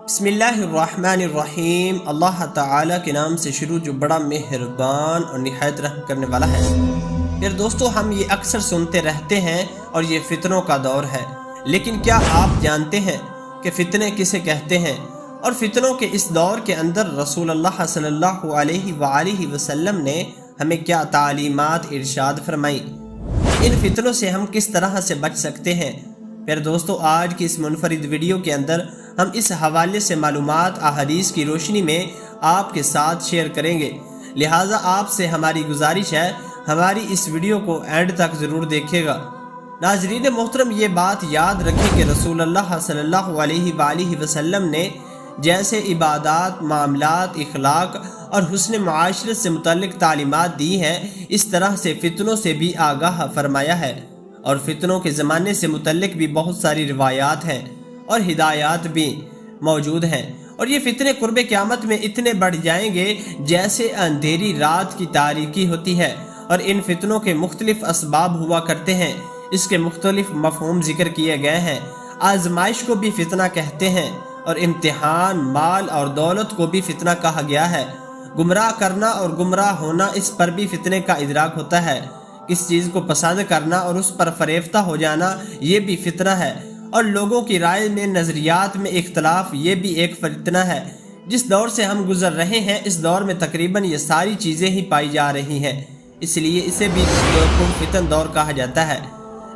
بسم اللہ الرحمن الرحیم۔ اللہ تعالیٰ کے نام سے شروع جو بڑا مہربان اور نہایت رحم کرنے والا ہے۔ پھر دوستو، ہم یہ اکثر سنتے رہتے ہیں اور یہ فتنوں کا دور ہے، لیکن کیا آپ جانتے ہیں کہ فتنے کسے کہتے ہیں؟ اور فتنوں کے اس دور کے اندر رسول اللہ صلی اللہ علیہ وآلہ وسلم نے ہمیں کیا تعلیمات ارشاد فرمائی؟ ان فتنوں سے ہم کس طرح سے بچ سکتے ہیں؟ پھر دوستو، آج کی اس منفرد ویڈیو کے اندر ہم اس حوالے سے معلومات احادیث کی روشنی میں آپ کے ساتھ شیئر کریں گے، لہٰذا آپ سے ہماری گزارش ہے ہماری اس ویڈیو کو اینڈ تک ضرور دیکھیے گا۔ ناظرین محترم، یہ بات یاد رکھیں کہ رسول اللہ صلی اللہ علیہ وآلہ وسلم نے جیسے عبادات، معاملات، اخلاق اور حسن معاشرت سے متعلق تعلیمات دی ہیں، اس طرح سے فتنوں سے بھی آگاہ فرمایا ہے، اور فتنوں کے زمانے سے متعلق بھی بہت ساری روایات ہیں اور ہدایات بھی موجود ہیں۔ اور یہ فتنے قرب قیامت میں اتنے بڑھ جائیں گے جیسے اندھیری رات کی تاریکی ہوتی ہے، اور ان فتنوں کے مختلف اسباب ہوا کرتے ہیں، اس کے مختلف مفہوم ذکر کیے گئے ہیں۔ آزمائش کو بھی فتنہ کہتے ہیں، اور امتحان، مال اور دولت کو بھی فتنہ کہا گیا ہے۔ گمراہ کرنا اور گمراہ ہونا، اس پر بھی فتنے کا ادراک ہوتا ہے۔ کس چیز کو پسند کرنا اور اس پر فریفتہ ہو جانا، یہ بھی فتنہ ہے۔ اور لوگوں کی رائے میں، نظریات میں اختلاف، یہ بھی ایک فتنہ ہے۔ جس دور سے ہم گزر رہے ہیں، اس دور میں تقریباً یہ ساری چیزیں ہی پائی جا رہی ہیں، اس لیے اسے بھی فتن دور کہا جاتا ہے۔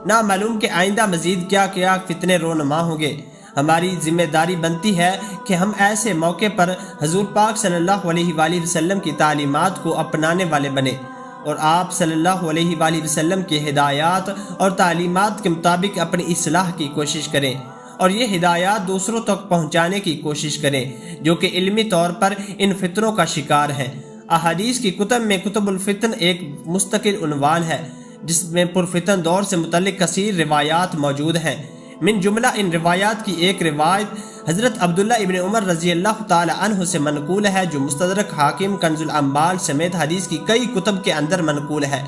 نہ معلوم کہ آئندہ مزید کیا کیا فتنے رونما ہوں گے۔ ہماری ذمہ داری بنتی ہے کہ ہم ایسے موقع پر حضور پاک صلی اللہ علیہ وآلہ وسلم کی تعلیمات کو اپنانے والے بنیں، اور آپ صلی اللہ علیہ وآلہ وسلم کی ہدایات اور تعلیمات کے مطابق اپنی اصلاح کی کوشش کریں، اور یہ ہدایات دوسروں تک پہنچانے کی کوشش کریں جو کہ علمی طور پر ان فتنوں کا شکار ہیں۔ احادیث کی کتب میں کتب الفتن ایک مستقل عنوان ہے، جس میں پرفتن دور سے متعلق کثیر روایات موجود ہیں۔ من جملہ ان روایات کی ایک روایت حضرت عبداللہ ابن عمر رضی اللہ تعالی عنہ سے منقول ہے، جو مستدرک حاکم، کنز الاموال سمیت حدیث کی کئی کتب کے اندر منقول ہے۔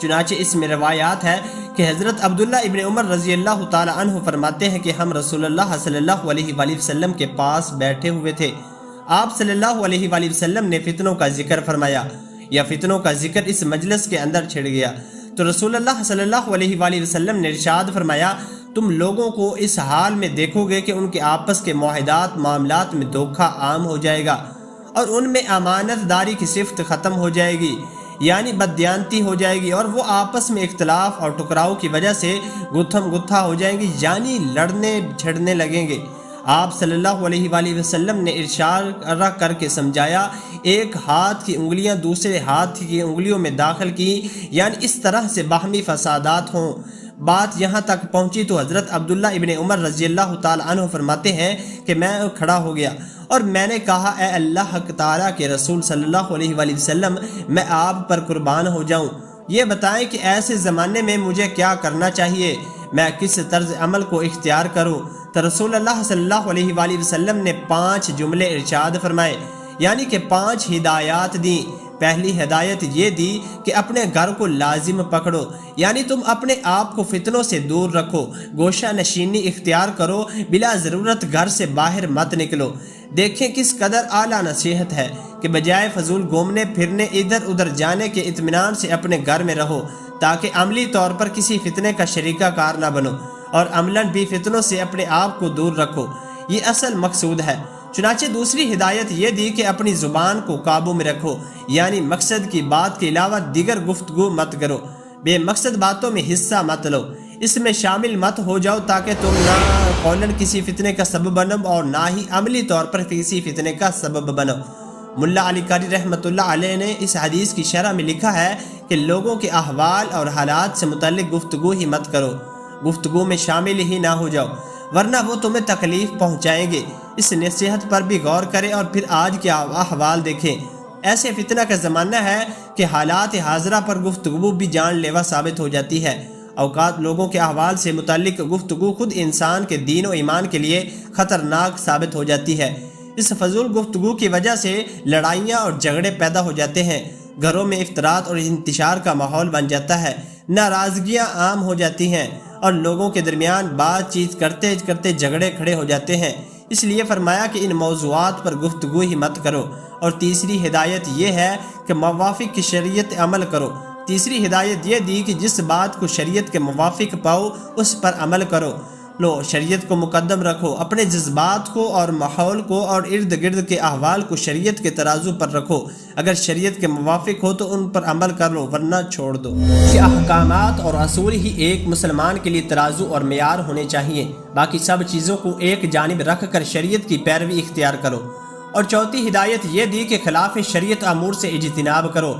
چنانچہ اس میں روایات ہے کہ حضرت عبداللہ ابن عمر رضی اللہ تعالی عنہ فرماتے ہیں کہ ہم رسول اللہ صلی اللہ علیہ وآلہ وسلم کے پاس بیٹھے ہوئے تھے۔ آپ صلی اللہ علیہ وآلہ وسلم نے فتنوں کا ذکر فرمایا، یا فتنوں کا ذکر اس مجلس کے اندر چھڑ گیا، تو رسول اللہ صلی اللہ علیہ وآلہ وسلم نے ارشاد فرمایا، تم لوگوں کو اس حال میں دیکھو گے کہ ان کے آپس کے معاہدات، معاملات میں دھوکہ عام ہو جائے گا، اور ان میں امانت داری کی صفت ختم ہو جائے گی، یعنی بددیانتی ہو جائے گی، اور وہ آپس میں اختلاف اور ٹکراؤ کی وجہ سے گتھم گتھا ہو جائیں گی، یعنی لڑنے چھڑنے لگیں گے۔ آپ صلی اللہ علیہ وآلہ وسلم نے ارشاد کر کے سمجھایا، ایک ہاتھ کی انگلیاں دوسرے ہاتھ کی انگلیوں میں داخل کی، یعنی اس طرح سے باہمی فسادات ہوں۔ بات یہاں تک پہنچی تو حضرت عبداللہ ابن عمر رضی اللہ تعالی عنہ فرماتے ہیں کہ میں کھڑا ہو گیا اور میں نے کہا، اے اللہ تعالیٰ کے رسول صلی اللہ علیہ وآلہ وسلم، میں آپ پر قربان ہو جاؤں، یہ بتائیں کہ ایسے زمانے میں مجھے کیا کرنا چاہیے، میں کس طرز عمل کو اختیار کروں؟ تو رسول اللہ صلی اللہ علیہ وآلہ وسلم نے 5 جملے ارشاد فرمائے، یعنی کہ 5 ہدایات دیں۔ پہلی ہدایت یہ دی کہ اپنے گھر کو لازم پکڑو، یعنی تم اپنے آپ کو فتنوں سے دور رکھو، گوشہ نشینی اختیار کرو، بلا ضرورت گھر سے باہر مت نکلو۔ دیکھیں کس قدر اعلیٰ نصیحت ہے کہ بجائے فضول گھومنے پھرنے، ادھر ادھر جانے کے، اطمینان سے اپنے گھر میں رہو، تاکہ عملی طور پر کسی فتنے کا شریکہ کار نہ بنو، اور عملاً بھی فتنوں سے اپنے آپ کو دور رکھو، یہ اصل مقصود ہے۔ چنانچہ دوسری ہدایت یہ دی کہ اپنی زبان کو قابو میں رکھو، یعنی مقصد کی بات کے علاوہ دیگر گفتگو مت کرو، بے مقصد باتوں میں حصہ مت لو، اس میں شامل مت ہو جاؤ، تاکہ تم نہ قولاً کسی فتنے کا سبب بنو اور نہ ہی عملی طور پر کسی فتنے کا سبب بنو۔ ملا علی قاری رحمۃ اللہ علیہ نے اس حدیث کی شرح میں لکھا ہے کہ لوگوں کے احوال اور حالات سے متعلق گفتگو ہی مت کرو، گفتگو میں شامل ہی نہ ہو جاؤ، ورنہ وہ تمہیں تکلیف پہنچائیں گے۔ اس نصیحت پر بھی غور کریں، اور پھر آج کے احوال دیکھیں۔ ایسے فتنہ کا زمانہ ہے کہ حالات حاضرہ پر گفتگو بھی جان لیوا ثابت ہو جاتی ہے۔ اوقات لوگوں کے احوال سے متعلق گفتگو خود انسان کے دین و ایمان کے لیے خطرناک ثابت ہو جاتی ہے۔ اس فضول گفتگو کی وجہ سے لڑائیاں اور جھگڑے پیدا ہو جاتے ہیں، گھروں میں افطرات اور انتشار کا ماحول بن جاتا ہے، ناراضگیاں عام ہو جاتی ہیں، اور لوگوں کے درمیان بات چیت کرتے کرتے جھگڑے کھڑے ہو جاتے ہیں، اس لیے فرمایا کہ ان موضوعات پر گفتگو ہی مت کرو۔ اور تیسری ہدایت یہ ہے کہ موافق کی شریعت عمل کرو۔ تیسری ہدایت یہ دی کہ جس بات کو شریعت کے موافق پاؤ اس پر عمل کرو۔ لو، شریعت کو مقدم رکھو، اپنے جذبات کو اور ماحول کو اور ارد گرد کے احوال کو شریعت کے ترازو پر رکھو۔ اگر شریعت کے موافق ہو تو ان پر عمل کر لو، ورنہ چھوڑ دو۔ یہ احکامات اور اصول ہی ایک مسلمان کے لیے ترازو اور معیار ہونے چاہیے، باقی سب چیزوں کو ایک جانب رکھ کر شریعت کی پیروی اختیار کرو۔ اور چوتھی ہدایت یہ دی کہ خلاف شریعت امور سے اجتناب کرو۔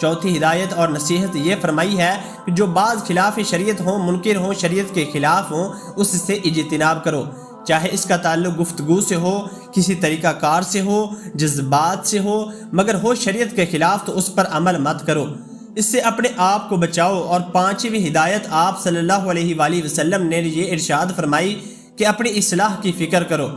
چوتھی ہدایت اور نصیحت یہ فرمائی ہے کہ جو بعض خلاف شریعت ہوں، منکر ہوں، شریعت کے خلاف ہوں، اس سے اجتناب کرو، چاہے اس کا تعلق گفتگو سے ہو، کسی طریقہ کار سے ہو، جذبات سے ہو، مگر ہو شریعت کے خلاف تو اس پر عمل مت کرو، اس سے اپنے آپ کو بچاؤ۔ اور پانچویں ہدایت آپ صلی اللہ علیہ وآلہ وسلم نے یہ ارشاد فرمائی کہ اپنی اصلاح کی فکر کرو۔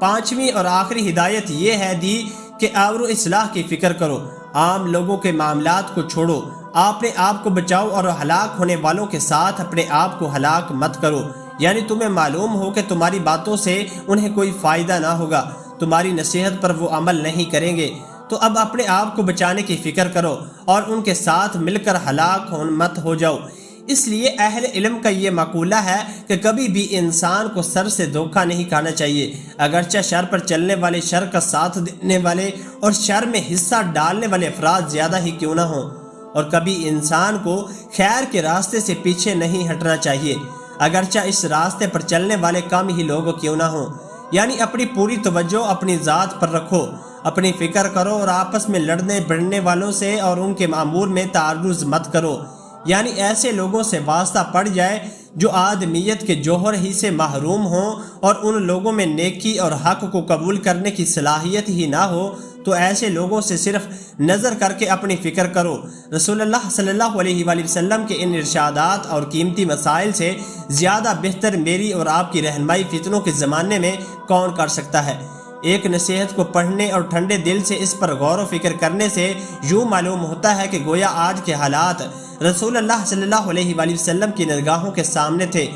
پانچویں اور آخری ہدایت یہ ہے دی کہ آبرو اصلاح کی فکر کرو، عام لوگوں کے معاملات کو چھوڑو، اپنے آپ کو بچاؤ اور ہلاک ہونے والوں کے ساتھ اپنے آپ کو ہلاک مت کرو۔ یعنی تمہیں معلوم ہو کہ تمہاری باتوں سے انہیں کوئی فائدہ نہ ہوگا، تمہاری نصیحت پر وہ عمل نہیں کریں گے، تو اب اپنے آپ کو بچانے کی فکر کرو اور ان کے ساتھ مل کر ہلاک مت ہو جاؤ۔ اس لیے اہل علم کا یہ مقولہ ہے کہ کبھی بھی انسان کو سر سے دھوکہ نہیں کھانا چاہیے، اگرچہ شر پر چلنے والے، شر کا ساتھ دینے والے اور شر میں حصہ ڈالنے والے افراد زیادہ ہی کیوں نہ ہوں، اور کبھی انسان کو خیر کے راستے سے پیچھے نہیں ہٹنا چاہیے، اگرچہ اس راستے پر چلنے والے کم ہی لوگ کیوں نہ ہوں۔ یعنی اپنی پوری توجہ اپنی ذات پر رکھو، اپنی فکر کرو اور آپس میں لڑنے بڑھنے والوں سے اور ان کے امور میں تعرض مت کرو۔ یعنی ایسے لوگوں سے واسطہ پڑ جائے جو آدمیت کے جوہر ہی سے محروم ہوں اور ان لوگوں میں نیکی اور حق کو قبول کرنے کی صلاحیت ہی نہ ہو، تو ایسے لوگوں سے صرف نظر کر کے اپنی فکر کرو۔ رسول اللہ صلی اللہ علیہ وآلہ وسلم کے ان ارشادات اور قیمتی مسائل سے زیادہ بہتر میری اور آپ کی رہنمائی فتنوں کے زمانے میں کون کر سکتا ہے؟ ایک نصیحت کو پڑھنے اور ٹھنڈے دل سے اس پر غور و فکر کرنے سے یوں معلوم ہوتا ہے کہ گویا آج کے حالات رسول اللہ صلی اللہ علیہ وآلہ وسلم کی نگاہوں کے سامنے تھے۔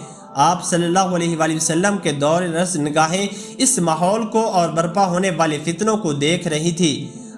آپ صلی اللہ علیہ وآلہ وسلم کے دور رس نگاہیں اس ماحول کو اور برپا ہونے والے فتنوں کو دیکھ رہی تھی۔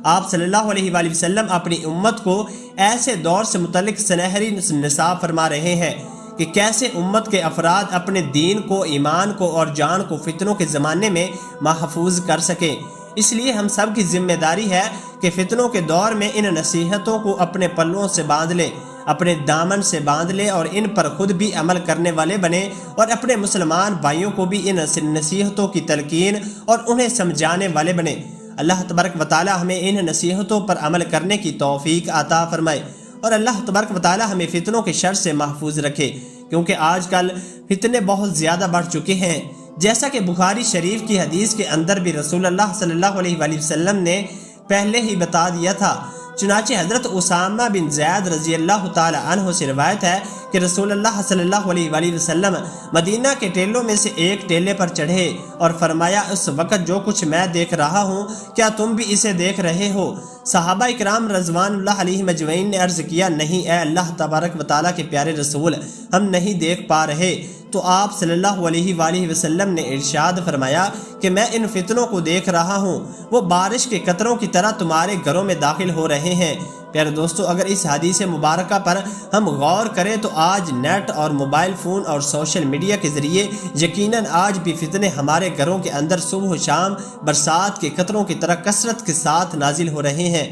آپ صلی اللہ علیہ وآلہ وسلم اپنی امت کو ایسے دور سے متعلق سنہری نصاب فرما رہے ہیں کہ کیسے امت کے افراد اپنے دین کو، ایمان کو اور جان کو فتنوں کے زمانے میں محفوظ کر سکیں۔ اس لیے ہم سب کی ذمہ داری ہے کہ فتنوں کے دور میں ان نصیحتوں کو اپنے پلوں سے باندھ لے، اپنے دامن سے باندھ لے اور ان پر خود بھی عمل کرنے والے بنے، اور اپنے مسلمان بھائیوں کو بھی ان نصیحتوں کی تلقین اور انہیں سمجھانے والے بنے۔ اللہ تبارک و تعالی ہمیں ان نصیحتوں پر عمل کرنے کی توفیق عطا فرمائے، اور اللہ تبارک و تعالی ہمیں فتنوں کے شر سے محفوظ رکھے، کیونکہ آج کل فتنے بہت زیادہ بڑھ چکے ہیں۔ جیسا کہ بخاری شریف کی حدیث کے اندر بھی رسول اللہ صلی اللہ علیہ وآلہ وسلم نے پہلے ہی بتا دیا تھا۔ چنانچہ حضرت اسامہ بن زید رضی اللہ تعالی عنہ سے روایت ہے کہ رسول اللہ صلی اللہ علیہ وآلہ وسلم مدینہ کے ٹیلوں میں سے ایک ٹیلے پر چڑھے اور فرمایا، اس وقت جو کچھ میں دیکھ رہا ہوں کیا تم بھی اسے دیکھ رہے ہو؟ صحابہ اکرام رضوان اللہ علیہ مجمعین نے عرض کیا، نہیں اے اللہ تبارک و تعالیٰ کے پیارے رسول، ہم نہیں دیکھ پا رہے۔ تو آپ صلی اللہ علیہ وآلہ وسلم نے ارشاد فرمایا کہ میں ان فتنوں کو دیکھ رہا ہوں، وہ بارش کے قطروں کی طرح تمہارے گھروں میں داخل ہو رہے ہیں۔ پیارے دوستو، اگر اس حدیث مبارکہ پر ہم غور کریں تو آج نیٹ اور موبائل فون اور سوشل میڈیا کے ذریعے یقیناً آج بھی فتنے ہمارے گھروں کے اندر صبح و شام برسات کے قطروں کی طرح کثرت کے ساتھ نازل ہو رہے ہیں۔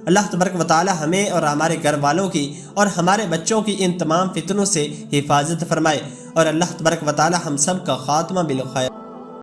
اللہ تبارک و تعالی ہمیں اور ہمارے گھر والوں کی اور ہمارے بچوں کی ان تمام فتنوں سے حفاظت فرمائے، اور اللہ تبارک و تعالی ہم سب کا خاتمہ بالخیر